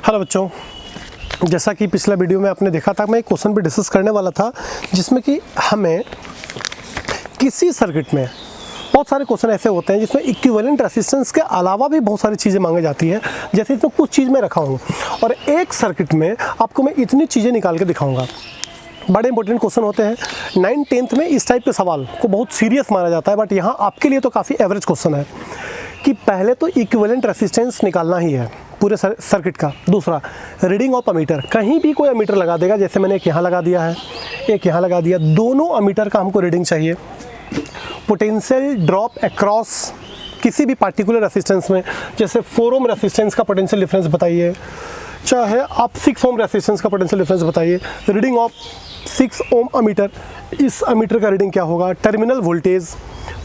Hello बच्चों, जैसा कि पिछला वीडियो में आपने देखा था, मैं एक क्वेश्चन भी डिस्कस करने वाला था जिसमें कि हमें किसी सर्किट में बहुत सारे क्वेश्चन ऐसे होते हैं जिसमें इक्विवेलेंट रेजिस्टेंस के अलावा भी बहुत सारी चीज़ें मांगी जाती है। जैसे इसमें कुछ चीज़ मैं रखा हूँ और एक सर्किट में आपको मैं इतनी चीज़ें निकाल के दिखाऊँगा। बड़े इंपॉर्टेंट क्वेश्चन होते हैं। 9th में इस टाइप के सवाल को बहुत सीरियस माना जाता है, बट यहाँ आपके लिए तो काफ़ी एवरेज क्वेश्चन है कि पहले तो इक्विवेलेंट रेजिस्टेंस निकालना ही है पूरे सर्किट का। दूसरा, रीडिंग ऑफ अमीटर, कहीं भी कोई अमीटर लगा देगा, जैसे मैंने एक यहाँ लगा दिया है, एक यहाँ लगा दिया, दोनों अमीटर का हमको रीडिंग चाहिए। पोटेंशियल ड्रॉप अक्रॉस किसी भी पार्टिकुलर रेजिस्टेंस में, जैसे 4 ओम रेजिस्टेंस का पोटेंशियल डिफरेंस बताइए, चाहे आप 6 ओम रेजिस्टेंस का पोटेंशियल डिफरेंस बताइए। रीडिंग ऑफ 6 ओम अमीटर, इस अमीटर का रीडिंग क्या होगा। Terminal voltage,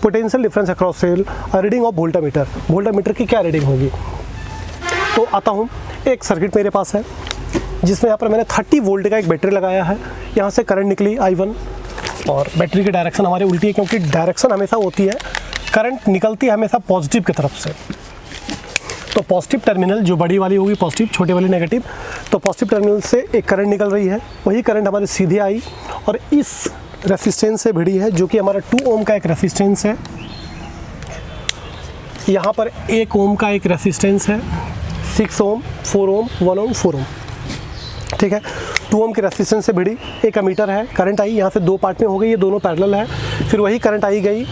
potential difference across cell, reading of voltmeter, voltmeter की क्या रीडिंग होगी। तो आता हूँ, एक सर्किट मेरे पास है जिसमें यहाँ पर मैंने 30 वोल्ट का एक बैटरी लगाया है। यहाँ से करंट निकली I1 और बैटरी की डायरेक्शन हमारी उल्टी है, क्योंकि डायरेक्शन हमेशा होती है, करंट निकलती है हमेशा पॉजिटिव की तरफ से। तो पॉजिटिव टर्मिनल जो बड़ी वाली होगी पॉजिटिव, छोटे वाली नेगेटिव, तो पॉजिटिव टर्मिनल से एक करंट निकल रही है, वही करंट हमारी सीधे आई और इस रेसिस्टेंस से भिड़ी है जो कि हमारा 2 ओम का एक रेसिस्टेंस है। यहाँ पर 1 ओम का एक रेसिस्टेंस है, 6 ओम, 4 ओम, 1 ओम, 4 ओम, ठीक है। 2 ओम के रेसिस्टेंस से भिड़ी एक अमीटर है, करंट आई, यहाँ से 2 पार्ट में हो गई, ये दोनों पैरेलल है। फिर वही करंट आई गई,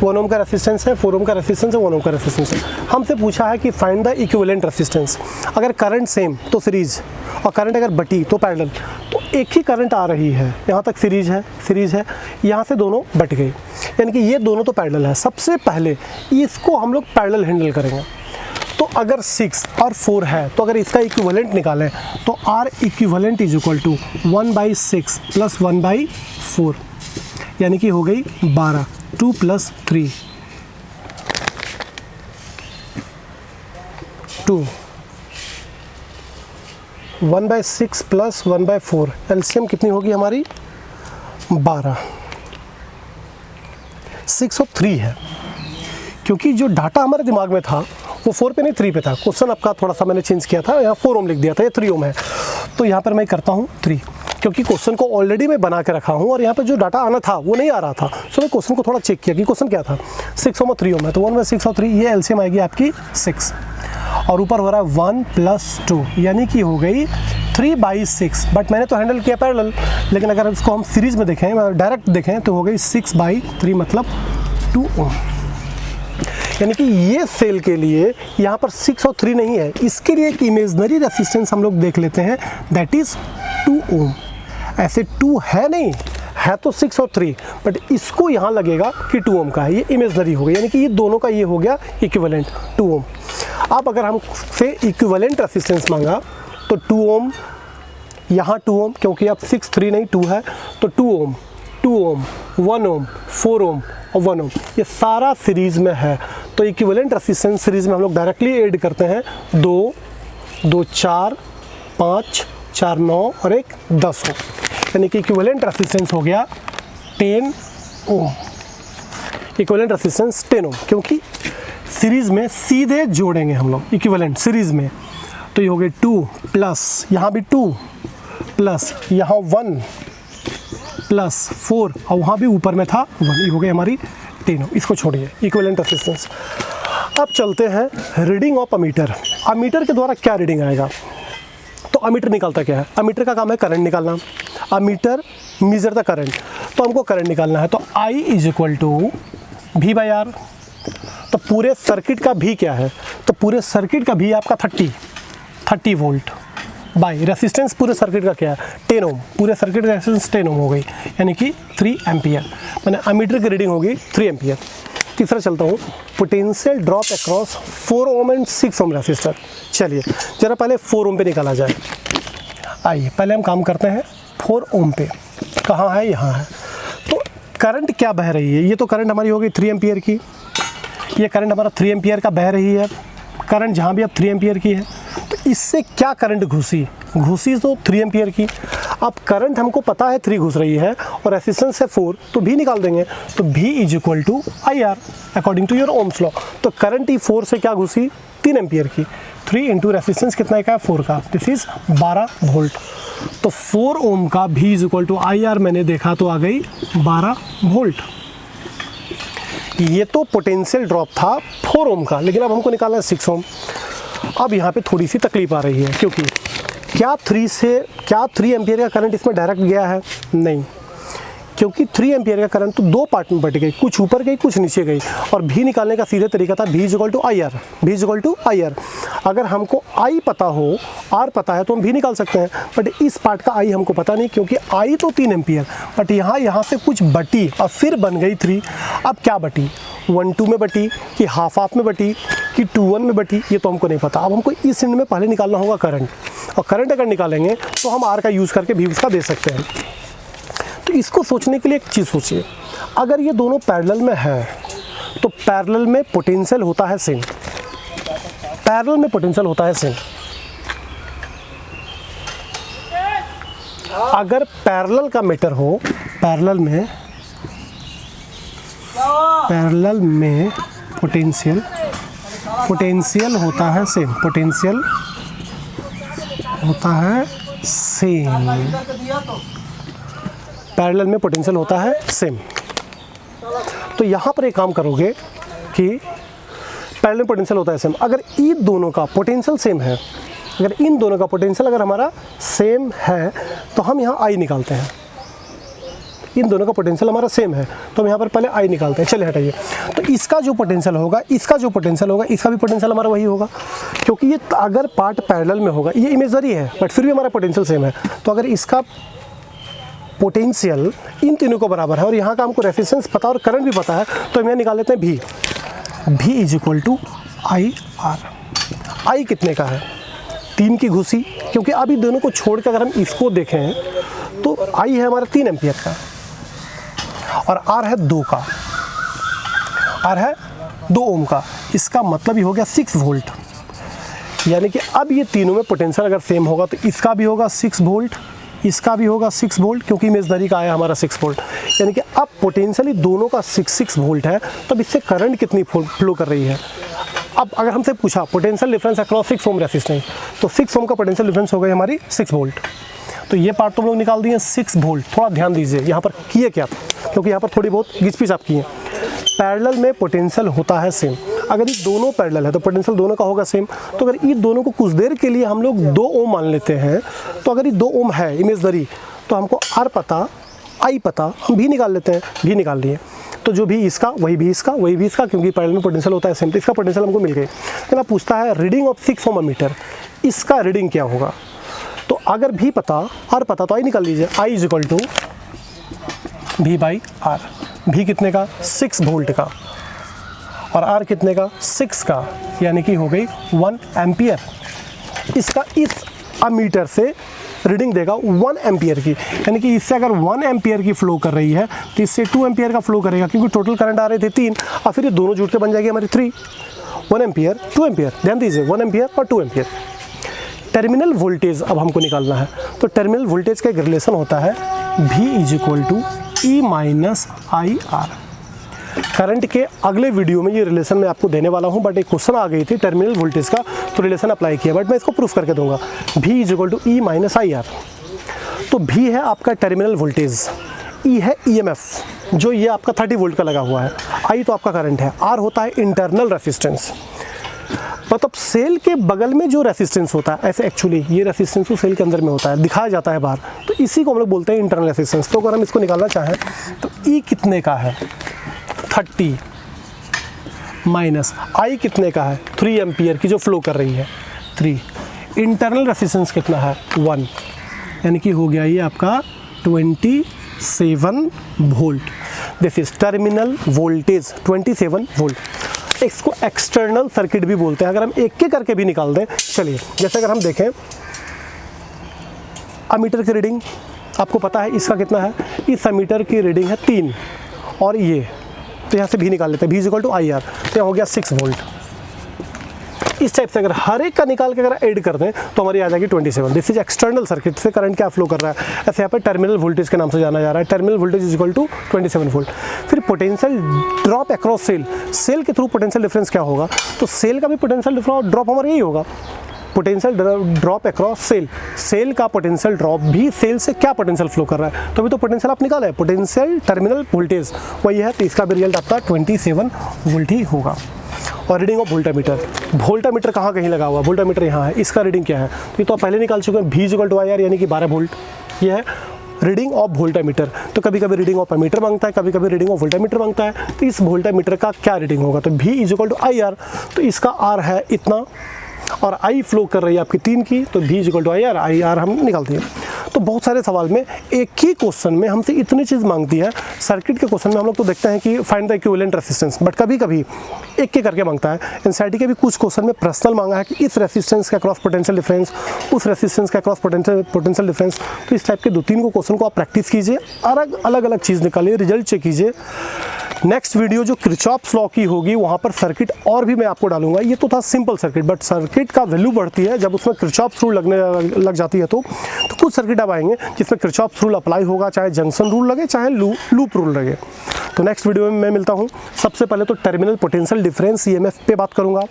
1 ओम का रेसिस्टेंस है, 4 ओम का रेसिस्टेंस है, 1 ओम का रेसिस्टेंस है। हमसे पूछा है कि फाइंड द इक्विवेलेंट रेसिस्टेंस। अगर करंट सेम तो सीरीज, और करंट अगर बटी तो पैरेलल। तो एक ही करंट आ रही है, यहाँ तक सीरीज है, यहाँ से दोनों बट गई, यानी कि ये दोनों तो पैरेलल है। सबसे पहले इसको हम लोग पैरेलल हैंडल करेंगे। तो अगर 6 और 4 है तो अगर इसका इक्विवेलेंट निकालें तो R equivalent is equal to 1/6 plus 1/4, यानी कि हो गई 12, 2 + 3 2, 1/6 प्लस 1/4, एलसीएम कितनी होगी हमारी 12। 6 और 3 है, क्योंकि जो डाटा हमारे दिमाग में था वो 4 पे नहीं 3 पे था। क्वेश्चन आपका थोड़ा सा मैंने चेंज किया था, यहाँ 4 ओम लिख दिया था, ये 3 ओम है। तो यहाँ पर मैं करता हूँ 3, क्योंकि क्वेश्चन को ऑलरेडी मैं बना के रखा हूँ और यहाँ पर जो डाटा आना था वो नहीं आ रहा था। सो मैं क्वेश्चन को थोड़ा चेक किया कि क्वेश्चन क्या था। 6 ओम और 3 ओम है, तो 1/6 और 3, ये एलसीएम आएगी आपकी 6, और ऊपर हो रहा है 1 + 2, यानी कि हो गई 3/6। बट मैंने तो हैंडल किया पैरेलल, लेकिन अगर इसको हम सीरीज़ में देखें, डायरेक्ट देखें, तो हो गई 6/3, मतलब 2 ओम। यानी कि ये सेल के लिए यहाँ पर 6 और 3 नहीं है, इसके लिए एक इमेजनरी रेसिस्टेंस हम लोग देख लेते हैं, दैट इज़ 2 ओम। ऐसे 2 है नहीं, है तो 6 और 3, बट इसको यहाँ लगेगा कि 2 ओम का है, ये इमेजनरी हो गया, यानी कि ये दोनों का ये हो गया इक्विवेलेंट 2 ओम। अब अगर हमसे इक्विवेलेंट रेसिस्टेंस मांगा तो 2 ओम, यहाँ 2 ओम, क्योंकि अब 6, 3 नहीं 2 है, तो 2 ओम, 2 ओम, 1 ओम, 4 ओम और 1 ओम, ये सारा सीरीज़ में है। तो इक्विवेलेंट रेसिस्टेंस सीरीज़ में हम लोग डायरेक्टली ऐड करते हैं 2, 2 4, 5, 4 9 और 1 10 ओम, यानी कि इक्विवेलेंट रेसिस्टेंस हो गया 10 ओम। इक्विवेलेंट रेसिस्टेंस 10 ओम, क्योंकि सीरीज़ में सीधे जोड़ेंगे हम लोग इक्विवेलेंट सीरीज़ में। तो ये हो गए 2 प्लस, यहाँ भी 2 प्लस, यहाँ 1 प्लस 4, और वहाँ भी ऊपर में था 1, ये हो गई हमारी 10 ओम। इसको छोड़िए, इक्विवेलेंट रेसिस्टेंस। अब चलते हैं रीडिंग ऑफ अमीटर। अमीटर के द्वारा क्या रीडिंग आएगा। तो अमीटर निकालता क्या है, अमीटर का काम है करंट निकालना। अमीटर मेजर द करंट, तो हमको करंट निकालना है। तो I is equal to V/R। तो पूरे सर्किट का भी क्या है, तो पूरे सर्किट का भी आपका 30 वोल्ट बाई रेसिस्टेंस पूरे सर्किट का क्या है 10 ओम, पूरे सर्किट का रेसिस्टेंस 10 ओम हो गई, यानी कि 3 एम्पियर, मैंने अमीटर की रीडिंग होगी 3 एम्पियर। तीसरा चलता हूँ, potential drop across 4 ohm and 6 ohm resistor. चलिए जरा पहले 4 ओम पे निकाला जाए। आइए पहले हम काम करते हैं 4 ओम पे। कहाँ है, यहाँ है। तो करंट क्या बह रही है, ये तो करंट हमारी होगी 3 एम्पियर की, ये करंट हमारा 3 एम्पियर का बह रही है। करंट जहाँ भी अब 3 एम्पियर की है, तो इससे क्या करंट घुसी तो 3 एम्पियर की। अब करंट हमको पता है 3 घुस रही है और रेसिस्टेंस है 4, तो भी निकाल देंगे। तो V is equal to IR according to your ohm's law. तो करंट ही 4 से क्या घुसी 3 एम्पियर की, 3 इंटू रेसिस्टेंस कितना का है 4 का, दिस इज 12 वोल्ट। तो 4 ओम का V is equal to IR मैंने देखा तो आ गई 12 वोल्ट। ये तो पोटेंशियल ड्रॉप था 4 ओम का, लेकिन अब हमको निकालना है 6 ओम। अब यहाँ पे थोड़ी सी तकलीफ आ रही है, क्योंकि क्या 3 एम्पियर का करंट इसमें डायरेक्ट गया है? नहीं, क्योंकि 3 एम्पियर का करंट तो 2 पार्ट में बट गई, कुछ ऊपर गई कुछ नीचे गई। और भी निकालने का सीधे तरीका था V is equal to IR। अगर हमको I पता हो, R पता है तो हम भी निकाल सकते हैं, बट इस पार्ट का I हमको पता नहीं, क्योंकि I तो 3 एम्पियर, बट यहाँ से कुछ बटी और फिर बन गई 3। अब क्या बटी, 1-2 में बटी कि हाफ में बटी कि 2-1 में बटी, ये तो हमको नहीं पता। अब हमको इस एंड में पहले निकालना होगा करंट, और करंट अगर निकालेंगे तो हम R का यूज़ करके भी उसका दे सकते हैं। तो इसको सोचने के लिए एक चीज़ सोचिए, अगर ये दोनों पैरेलल में है तो पैरेलल में पोटेंशियल होता है सेम, अगर पैरेलल का मीटर हो, पैरेलल में पोटेंशियल होता है सेम, पैरेलल में पोटेंशियल होता है सेम। तो यहाँ पर एक काम करोगे कि पैरेलल में पोटेंशियल होता है सेम, अगर इन दोनों का पोटेंशियल सेम है, अगर हमारा सेम है तो हम यहाँ I निकालते हैं। इन दोनों का पोटेंशियल हमारा सेम है तो हम यहाँ पर पहले I निकालते हैं। चलिए हटाइए, तो इसका जो पोटेंशियल होगा, इसका भी पोटेंशियल हमारा वही होगा, क्योंकि ये अगर पार्ट पैरेलल में होगा, ये इमेजरी है बट फिर भी हमारा पोटेंशियल सेम है। तो अगर इसका पोटेंशियल इन तीनों को बराबर है और यहाँ का हमको रेजिस्टेंस पता और करंट भी पता है, तो हम यहाँ निकाल लेते हैं V is equal to IR। I कितने का है, 3 की घुसी, क्योंकि अभी दोनों को छोड़ कर अगर हम इसको देखें तो I है हमारा 3 एम्पियर का और R है 2 ओम का। इसका मतलब ही हो गया 6 वोल्ट। यानी कि अब ये तीनों में पोटेंशियल अगर सेम होगा तो इसका भी होगा 6 वोल्ट, इसका भी होगा 6 वोल्ट, क्योंकि इमेजनरी का आया हमारा 6 वोल्ट। यानी कि अब पोटेंशियली दोनों का 6 वोल्ट है, तो अब इससे करंट कितनी फ्लो कर रही है। अब अगर हमसे पूछा potential difference across 6 ohm resistance, तो 6 ओम का पोटेंशियल डिफरेंस हो गई हमारी 6 वोल्ट। तो ये पार्ट तो हम लोग निकाल दिए 6 वोल्ट। थोड़ा ध्यान दीजिए यहाँ पर किए क्या, क्योंकि यहाँ पर थोड़ी बहुत घिसपिच आप किए। पैरेलल में पोटेंशियल होता है सेम, अगर ये दोनों पैरेलल है तो पोटेंशियल दोनों का होगा सेम। तो अगर ये दोनों को कुछ देर के लिए हम लोग 2 ओम मान लेते हैं, तो अगर ये 2 ओम है इमेजनरी, तो हमको R पता, I पता, हम भी निकाल लेते हैं, भी निकाल लिए। तो जो भी इसका वही भी इसका, क्योंकि पैरेलल में पोटेंशियल होता है सेम, तो इसका पोटेंशियल हमको मिल गई। लेकिन अब पूछता है रीडिंग ऑफ 6 ओम मीटर, इसका रीडिंग क्या होगा। तो अगर भी पता, R पता, तो I निकाल लीजिए। I is equal to V/R। भी कितने का, 6 वोल्ट का, और R कितने का, 6 का, यानी कि हो गई 1 एम्पियर। इसका इस अमीटर से रीडिंग देगा 1 एम्पियर की, यानी कि इससे अगर 1 एम्पियर की फ्लो कर रही है तो इससे 2 एम्पियर का फ्लो करेगा, क्योंकि टोटल करंट आ रहे थे 3, और फिर ये दोनों जुड़ के बन जाएगी हमारी 3। 1 एम्पियर 2 एम्पियर, ध्यान दीजिए 1 एम्पियर और 2 एम्पियर। टर्मिनल वोल्टेज अब हमको निकालना है, तो टर्मिनल वोल्टेज का एक रिलेशन होता है V is equal to E-IR। Current के अगले वीडियो में ये रिलेशन मैं आपको देने वाला हूँ, बट एक क्वेश्चन आ गई थी टर्मिनल वोल्टेज का, तो रिलेशन अप्लाई किया, बट मैं इसको प्रूफ करके दूंगा। V is equal to E-IR। तो V है आपका टर्मिनल वोल्टेज, E है EMF, जो ये आपका 30 वोल्ट का लगा हुआ है, I तो आपका करंट है, R होता है इंटरनल रेसिस्टेंस, मतलब सेल के बगल में जो रेसिस्टेंस होता है। ऐसे एक्चुअली ये रेसिस्टेंस तो सेल के अंदर में होता है, दिखाया जाता है बाहर, तो इसी को हम लोग बोलते हैं इंटरनल रेसिस्टेंस। तो अगर हम इसको निकालना चाहें तो E कितने का है, 30 माइनस I कितने का है, 3 एम्पियर की जो फ्लो कर रही है 3, इंटरनल रेसिस्टेंस कितना है 1, यानी कि हो गया ये आपका 27 volt. This is terminal voltage 27 volt. इसको एक्सटर्नल सर्किट भी बोलते हैं, अगर हम एक एक करके भी निकाल दें। चलिए, जैसे अगर हम देखें अमीटर की रीडिंग आपको पता है, इसका कितना है, इस अमीटर की रीडिंग है 3, और ये तो यहाँ से भी निकाल लेते हैं, V is equal to IR, तो यहाँ हो गया 6 वोल्ट। इस टाइप से अगर हर एक का निकाल के अगर ऐड कर दें तो हमारी आ जाएगी 27। दिस इज एक्सटर्नल सर्किट से करंट क्या फ्लो कर रहा है, ऐसे यहाँ पे टर्मिनल वोल्टेज के नाम से जाना जा रहा है। Terminal voltage is equal to 27 volt. फिर potential drop across cell, cell के थ्रू पोटेंशियल डिफरेंस क्या होगा, तो सेल का भी पोटेंशियल ड्रॉप हमारा यही होगा, potential drop across cell. Cell का पोटेंशियल ड्रॉप भी सेल से क्या पोटेंशियल फ्लो कर रहा है, तो अभी तो पोटेंशियल आप निकाला है, पोटेंशियल टर्मिनल वोल्टेज वही है, तो इसका भी रिजल्ट आपका 27 वोल्ट ही होगा। और रीडिंग ऑफ वोल्टामीटर, वोल्टामीटर कहाँ कहीं लगा हुआ, वोल्टामीटर यहाँ है, इसका रीडिंग क्या है, तो ये तो आप पहले निकाल चुके हैं, V इक्वल टू IR यानी कि 12 वोल्ट। ये है रीडिंग ऑफ वोल्टामीटर। तो कभी कभी रीडिंग ऑफ एमीटर मांगता है, कभी कभी रीडिंग ऑफ वोल्टामीटर मांगता है, तो इस वोल्टामीटर का क्या रीडिंग होगा, तो V is equal to IR, तो इसका R है इतना और I फ्लो कर रही है आपकी 3 की, तो V is equal to IR हम निकालते हैं। तो बहुत सारे सवाल में एक ही क्वेश्चन में हमसे इतनी चीज़ मांगती है। सर्किट के क्वेश्चन में हम लोग तो देखते हैं कि find the equivalent resistance, but कभी कभी एक के करके मांगता है। एनसीईआरटी के भी कुछ क्वेश्चन में पर्सनल मांगा है कि इस रेसिस्टेंस का क्रॉस पोटेंशियल डिफरेंस, उस रेसिस्टेंस का क्रॉस पोटेंशियल डिफरेंस। तो इस टाइप के 2-3 क्वेश्चन को आप प्रैक्टिस कीजिए, अलग अलग चीज़ निकालिए, रिजल्ट चेक कीजिए। नेक्स्ट वीडियो जो किरचॉफ्स लॉ की होगी वहाँ पर सर्किट और भी मैं आपको डालूंगा। ये तो था सिंपल सर्किट, बट सर्किट का वैल्यू बढ़ती है जब उसमें किरचॉफ्स रूल लग जाती है। तो कुछ सर्किट अब आएंगे जिसमें किरचॉफ्स रूल अप्लाई होगा, चाहे जंक्शन रूल लगे चाहे लूप रूल लगे। तो नेक्स्ट वीडियो में मैं मिलता हूँ। सबसे पहले तो टर्मिनल पोटेंशियल डिफरेंस EMF पे बात करूँगा,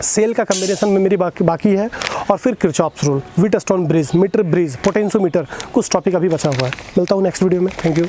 सेल का कम्बिनेशन में मेरी बाकी है, और फिर Kirchhoff's rule, Wheatstone bridge, meter bridge, potentiometer, कुछ टॉपिक अभी बचा हुआ है। मिलता हूँ नेक्स्ट वीडियो में। Thank you.